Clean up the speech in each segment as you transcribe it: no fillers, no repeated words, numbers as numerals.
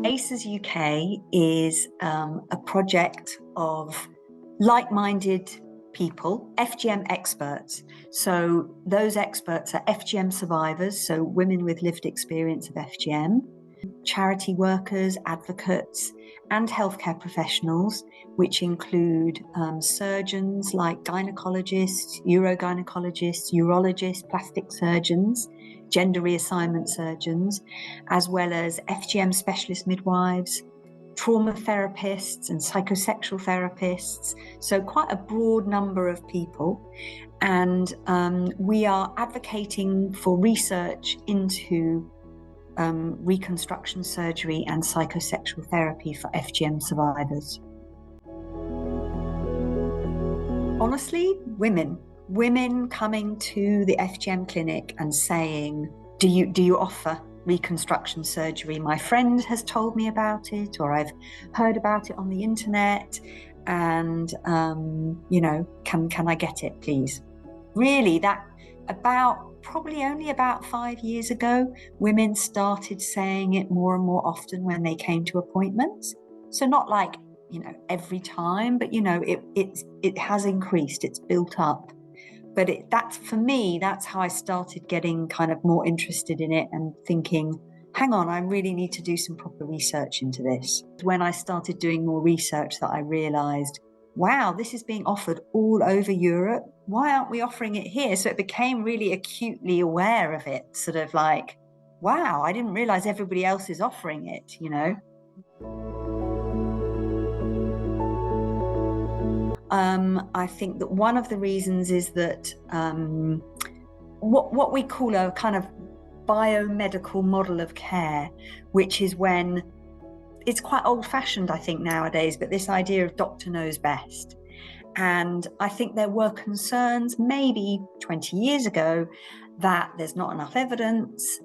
ACERS-UK is a project of like-minded people, FGM experts. So those experts are FGM survivors, so women with lived experience of FGM, charity workers, advocates, and healthcare professionals, which include surgeons like gynecologists, urogynecologists, urologists, plastic surgeons, gender reassignment surgeons, as well as FGM specialist midwives, trauma therapists and psychosexual therapists. So quite a broad number of people. And we are advocating for research into reconstruction surgery and psychosexual therapy for FGM survivors. Honestly, women coming to the FGM clinic and saying, do you offer reconstruction surgery? My friend has told me about it, or I've heard about it on the internet, and can I get it, please? Really, that probably only about 5 years ago, women started saying it more and more often when they came to appointments. So not like, every time, but it has increased, it's built up. But that's how I started getting kind of more interested in it and thinking, hang on, I really need to do some proper research into this. When I started doing more research, that I realized, wow, this is being offered all over Europe. Why aren't we offering it here? So it became really acutely aware of it, sort of like, wow, I didn't realize everybody else is offering it, I think that one of the reasons is that what we call a kind of biomedical model of care, which is when it's quite old-fashioned, I think, nowadays, but this idea of doctor knows best. And I think there were concerns maybe 20 years ago that there's not enough evidence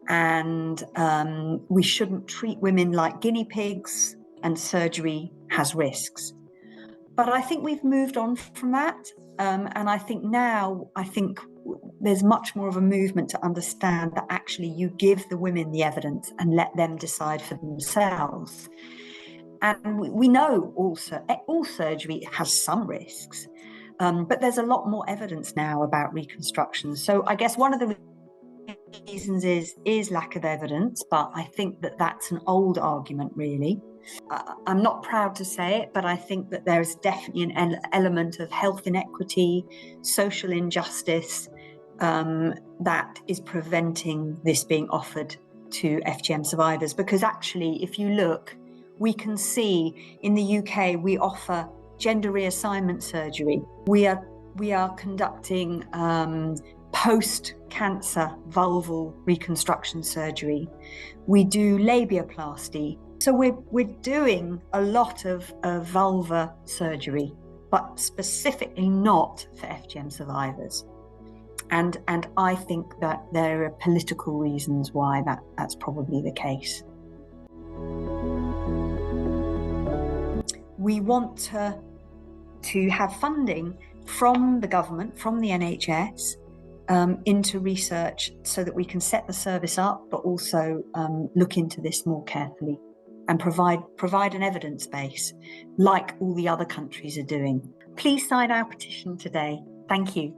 and we shouldn't treat women like guinea pigs and surgery has risks. But I think we've moved on from that. And I think now, there's much more of a movement to understand that actually you give the women the evidence and let them decide for themselves. And we know also all surgery has some risks, but there's a lot more evidence now about reconstruction. So I guess one of the reasons is lack of evidence, but I think that that's an old argument, really. I'm not proud to say it, but I think that there is definitely an element of health inequity, social injustice that is preventing this being offered to FGM survivors. Because actually, if you look, we can see in the UK, we offer gender reassignment surgery. We are conducting post-cancer vulval reconstruction surgery. We do labiaplasty. So we're doing a lot of vulva surgery, but specifically not for FGM survivors. And I think that there are political reasons why that's probably the case. We want to have funding from the government, from the NHS, into research so that we can set the service up, but also look into this more carefully and provide an evidence base like all the other countries are doing. Please sign our petition today. Thank you.